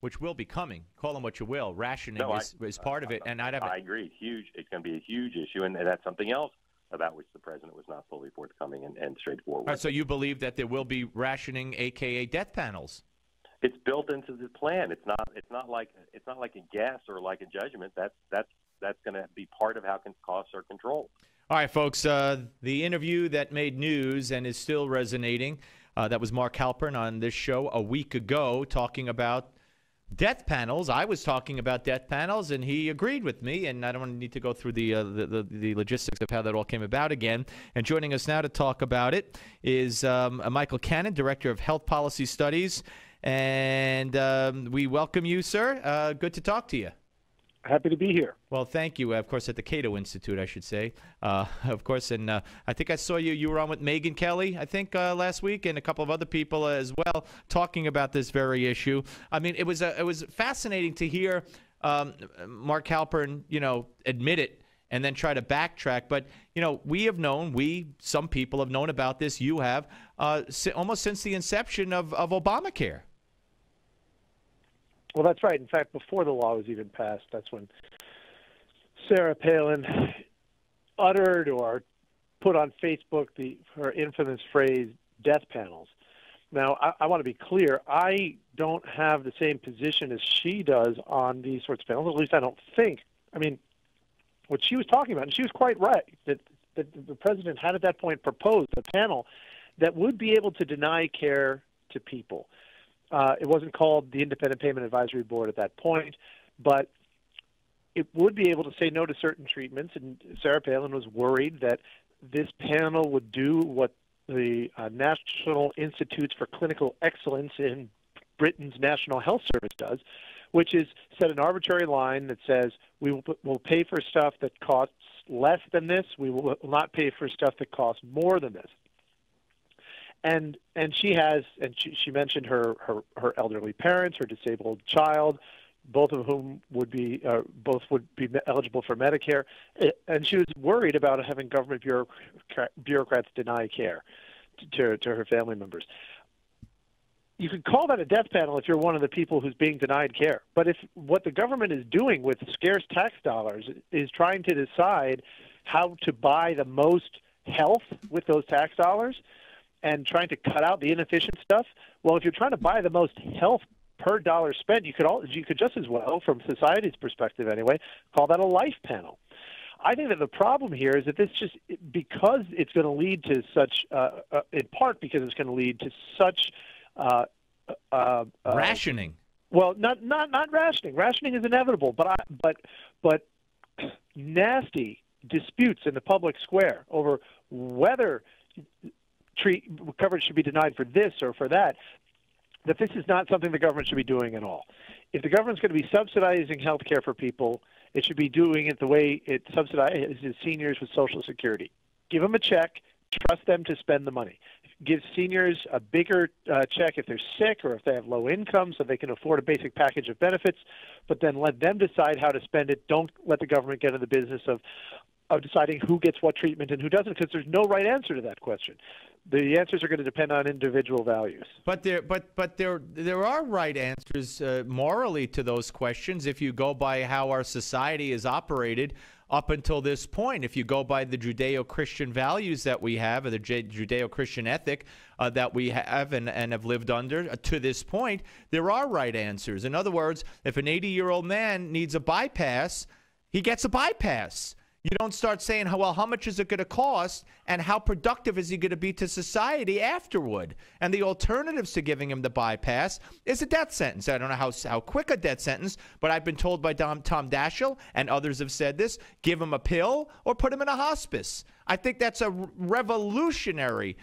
which will be coming. Call them what you will. Rationing is part of it. And I agree. Huge. It's going to be a huge issue, and that's something else about which the president was not fully forthcoming and straightforward. All right, so you believe that there will be rationing, aka death panels? It's built into the plan. It's not like a guess or like a judgment. That's going to be part of how costs are controlled. All right, folks. The interview that made news and is still resonating. That was Mark Halperin on this show a week ago, talking about death panels. I was talking about death panels, and he agreed with me. And I don't need to go through the logistics of how that all came about again. And joining us now to talk about it is Michael Cannon, Director of Health Policy Studies. And we welcome you, sir. Good to talk to you. Happy to be here. Well, thank you. Of course, at the Cato Institute, I should say. Of course, and I think I saw you were on with Megyn Kelly, I think, last week, and a couple of other people as well, talking about this very issue. I mean, it was fascinating to hear Mark Halperin, admit it and then try to backtrack. But, some people have known about this. You have, almost since the inception of Obamacare. Well, that's right. In fact, before the law was even passed, that's when Sarah Palin uttered or put on Facebook her infamous phrase, death panels. Now, I want to be clear. I don't have the same position as she does on these sorts of panels. At least I don't think. I mean, what she was talking about, and she was quite right, that the president had at that point proposed a panel that would be able to deny care to people. It wasn't called the Independent Payment Advisory Board at that point, but it would be able to say no to certain treatments, and Sarah Palin was worried that this panel would do what the National Institutes for Clinical Excellence in Britain's National Health Service does, which is set an arbitrary line that says we'll pay for stuff that costs less than this, we will not pay for stuff that costs more than this. And she has, and she mentioned her elderly parents, her disabled child, both of whom would be eligible for Medicare, and she was worried about having government bureaucrats deny care to her family members. You could call that a death panel if you're one of the people who's being denied care. But if what the government is doing with scarce tax dollars is trying to decide how to buy the most health with those tax dollars, and trying to cut out the inefficient stuff, well, if you're trying to buy the most health per dollar spent, you could just as well, from society's perspective anyway, call that a life panel. I think that the problem here is that because it's going to lead to such, in part because it's going to lead to such rationing. Well, not rationing. Rationing is inevitable, but nasty disputes in the public square over whether coverage should be denied for this or for that, that this is not something the government should be doing at all. If the government's going to be subsidizing health care for people, it should be doing it the way it subsidizes seniors with Social Security. Give them a check, trust them to spend the money. Give seniors a bigger check if they're sick or if they have low income so they can afford a basic package of benefits, but then let them decide how to spend it. Don't let the government get into the business of deciding who gets what treatment and who doesn't, because there's no right answer to that question. The answers are going to depend on individual values. But there are right answers morally to those questions if you go by how our society is operated up until this point. If you go by the Judeo-Christian values that we have, or the Judeo-Christian ethic that we have and have lived under to this point, there are right answers. In other words, if an 80-year-old man needs a bypass, he gets a bypass. You don't start saying, well, how much is it going to cost and how productive is he going to be to society afterward? And the alternatives to giving him the bypass is a death sentence. I don't know how quick a death sentence, but I've been told by Tom Daschle, and others have said this, give him a pill or put him in a hospice. I think that's a revolutionary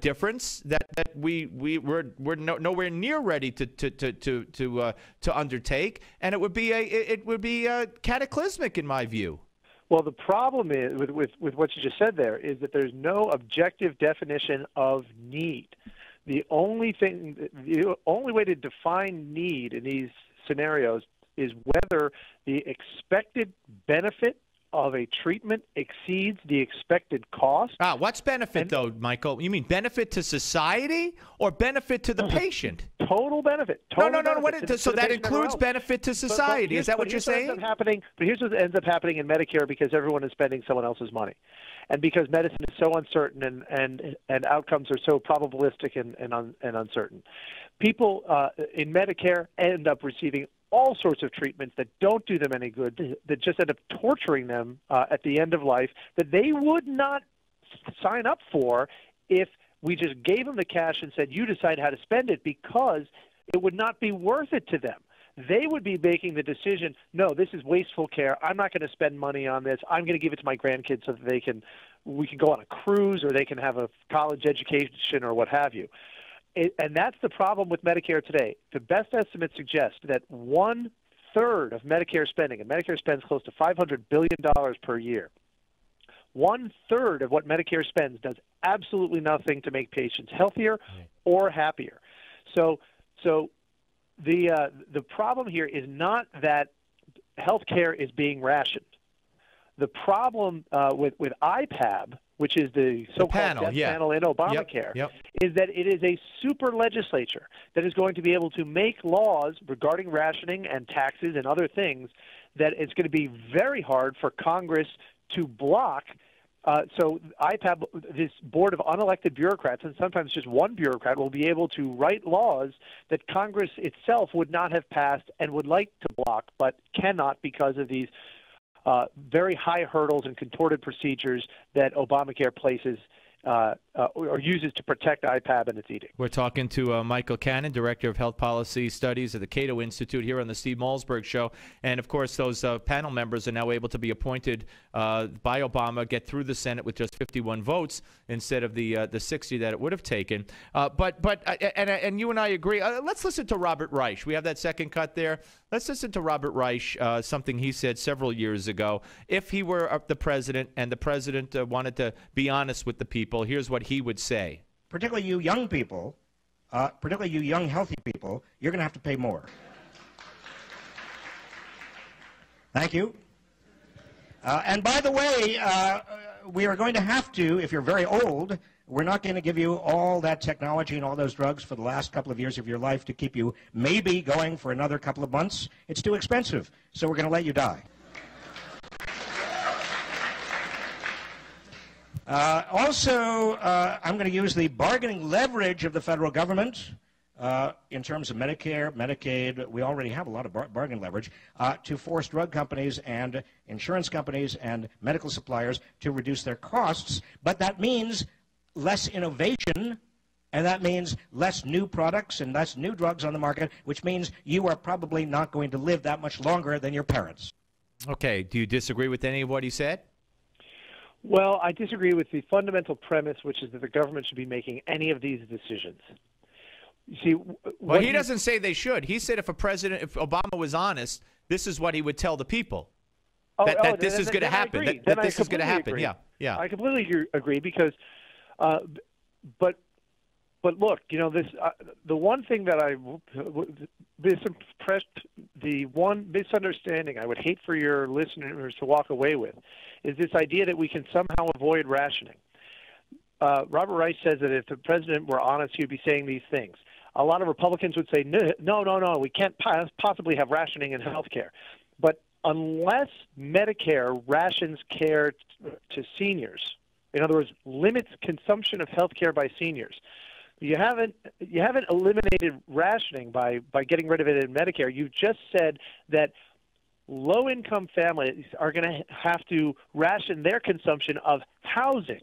difference that we're nowhere near ready to undertake, and it would be cataclysmic in my view. Well, the problem is with what you just said there is that there's no objective definition of need. The only way to define need in these scenarios is whether the expected benefit of a treatment exceeds the expected cost. What's benefit, though, Michael? You mean benefit to society or benefit to the patient? Total benefit. No. So that includes benefit to society. Is that what you're saying? Here's what ends up happening in Medicare because everyone is spending someone else's money. And because medicine is so uncertain and outcomes are so probabilistic and uncertain. People in Medicare end up receiving all sorts of treatments that don't do them any good, that just end up torturing them at the end of life, that they would not sign up for if we just gave them the cash and said, you decide how to spend it, because it would not be worth it to them. They would be making the decision, no, this is wasteful care. I'm not going to spend money on this. I'm going to give it to my grandkids so that we can go on a cruise or they can have a college education or what have you. And that's the problem with Medicare today. The best estimates suggest that 1/3 of Medicare spending, and Medicare spends close to $500 billion per year, 1/3 of what Medicare spends does absolutely nothing to make patients healthier or happier. So the problem here is not that healthcare is being rationed. The problem with IPAB, which is the so-called death panel in Obamacare, is that it is a super legislature that is going to be able to make laws regarding rationing and taxes and other things that it's going to be very hard for Congress to block. So IPAB, this board of unelected bureaucrats, and sometimes just one bureaucrat, will be able to write laws that Congress itself would not have passed and would like to block, but cannot because of these very high hurdles and contorted procedures that Obamacare places or uses to protect IPAB and its edict. We're talking to Michael Cannon, Director of Health Policy Studies at the Cato Institute, here on the Steve Malzberg Show. And, of course, those panel members are now able to be appointed by Obama, get through the Senate with just 51 votes instead of the 60 that it would have taken. And you and I agree. Let's listen to Robert Reich. We have that second cut there. Let's listen to Robert Reich, something he said several years ago. If he were the president and the president wanted to be honest with the people, here's what he would say. Particularly you young people, particularly you young healthy people, you're going to have to pay more. Thank you. And by the way, we are going to have to, if you're very old, we're not going to give you all that technology and all those drugs for the last couple of years of your life to keep you maybe going for another couple of months. It's too expensive, so we're going to let you die. Also, I'm going to use the bargaining leverage of the federal government in terms of Medicare, Medicaid. We already have a lot of bargain leverage to force drug companies and insurance companies and medical suppliers to reduce their costs. But that means less innovation, and that means less new products and less new drugs on the market, which means you are probably not going to live that much longer than your parents. Okay. Do you disagree with any of what he said? Well, I disagree with the fundamental premise, which is that the government should be making any of these decisions. You see, well, he doesn't say they should. He said if Obama was honest, this is what he would tell the people. That this is going to happen. That this is going to happen. Yeah. I completely agree because, but look, you know, this the one thing that the one misunderstanding I would hate for your listeners to walk away with is this idea that we can somehow avoid rationing. Robert Reich says that if the president were honest, he would be saying these things. A lot of Republicans would say, no, we can't possibly have rationing in health care. But unless Medicare rations care to seniors, in other words, limits consumption of health care by seniors, you haven't eliminated rationing by getting rid of it in Medicare. You just said that low-income families are going to have to ration their consumption of housing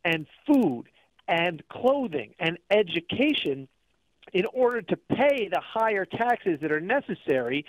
and food and clothing and education in order to pay the higher taxes that are necessary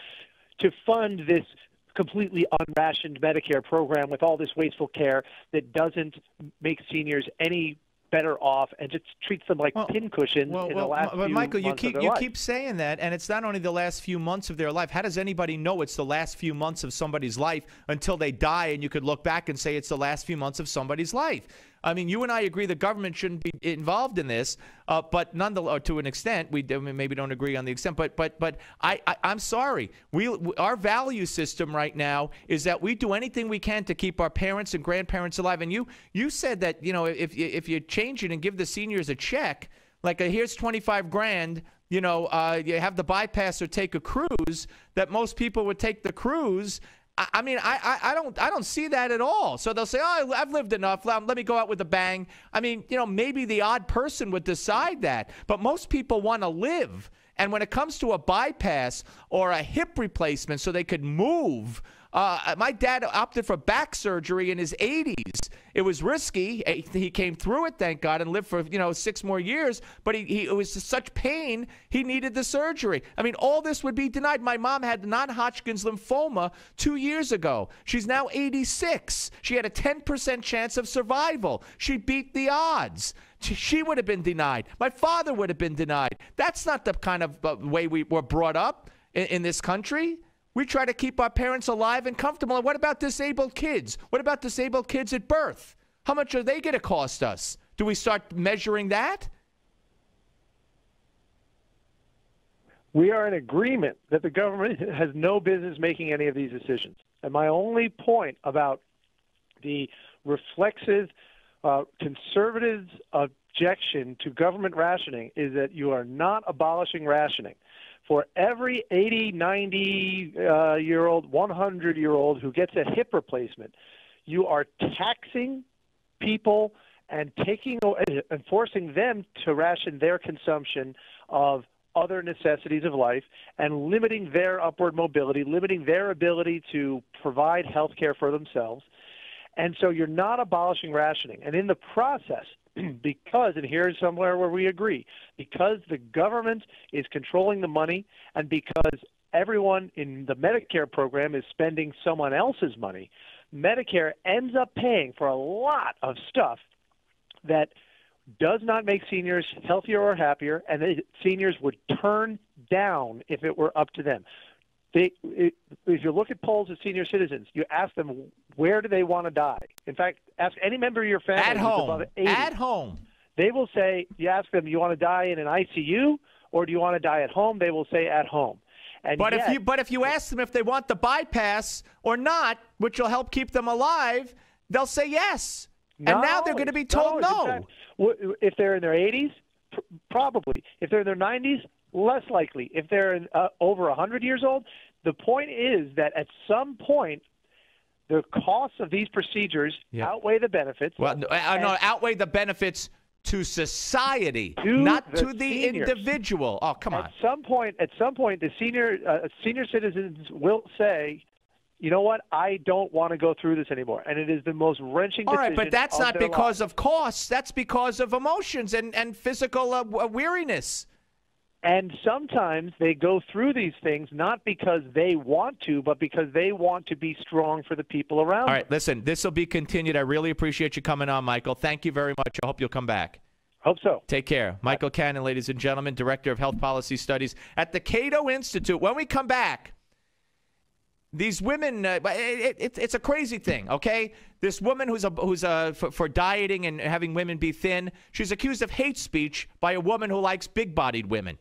to fund this completely unrationed Medicare program with all this wasteful care that doesn't make seniors any better off and just treats them like pincushions in the last few Michael, months of their life. You keep saying that, and it's not only the last few months of their life. How does anybody know it's the last few months of somebody's life until they die and you could look back and say it's the last few months of somebody's life? I mean, you and I agree the government shouldn't be involved in this, but nonetheless, to an extent, we maybe don't agree on the extent. But I'm sorry. Our value system right now is that we do anything we can to keep our parents and grandparents alive. And you said that, you know, if you change it and give the seniors a check, like here's 25 grand. You know, you have the bypass or take a cruise, that most people would take the cruise. I mean, I don't see that at all. So they'll say, oh, I've lived enough. Let me go out with a bang. I mean, you know, maybe the odd person would decide that. But most people want to live. And when it comes to a bypass or a hip replacement so they could move, my dad opted for back surgery in his 80s. It was risky. He came through it, thank God, and lived for 6 more years. But it was such pain, he needed the surgery. I mean, all this would be denied. My mom had non-Hodgkin's lymphoma 2 years ago. She's now 86. She had a 10% chance of survival. She beat the odds. She would have been denied. My father would have been denied. That's not the kind of way we were brought up in this country. We try to keep our parents alive and comfortable. And what about disabled kids? What about disabled kids at birth? How much are they going to cost us? Do we start measuring that? We are in agreement that the government has no business making any of these decisions. And my only point about the reflexive conservatives' objection to government rationing is that you are not abolishing rationing. For every 80, 90-year-old, 100-year-old who gets a hip replacement, you are taxing people and forcing them to ration their consumption of other necessities of life and limiting their upward mobility, limiting their ability to provide health care for themselves. And so you're not abolishing rationing. And in the process, because, and here's somewhere where we agree, because the government is controlling the money and because everyone in the Medicare program is spending someone else's money, Medicare ends up paying for a lot of stuff that does not make seniors healthier or happier, and that seniors would turn down if it were up to them. If you look at polls of senior citizens, you ask them where do they want to die. In fact, ask any member of your family at home. Above 80. At home. They will say, you ask them, you want to die in an ICU or do you want to die at home? They will say at home. And but if you ask them if they want the bypass or not, which will help keep them alive, they'll say yes. And now they're going to be told no. If they're in their 80s, probably. If they're in their 90s, less likely. If they're over 100 years old, the point is that at some point, the costs of these procedures outweigh the benefits. Well, no, outweigh the benefits to society, not to the individual. Oh, come on. At some point, the senior citizens will say, you know what? I don't want to go through this anymore. And it is the most wrenching decision. All right, but that's not because of costs. That's because of emotions and physical weariness. And sometimes they go through these things not because they want to, but because they want to be strong for the people around them. All right, listen, this will be continued. I really appreciate you coming on, Michael. Thank you very much. I hope you'll come back. Hope so. Take care. Michael Cannon, ladies and gentlemen, Director of Health Policy Studies at the Cato Institute. When we come back, these women, it's a crazy thing, okay? This woman who's for dieting and having women be thin, she's accused of hate speech by a woman who likes big-bodied women.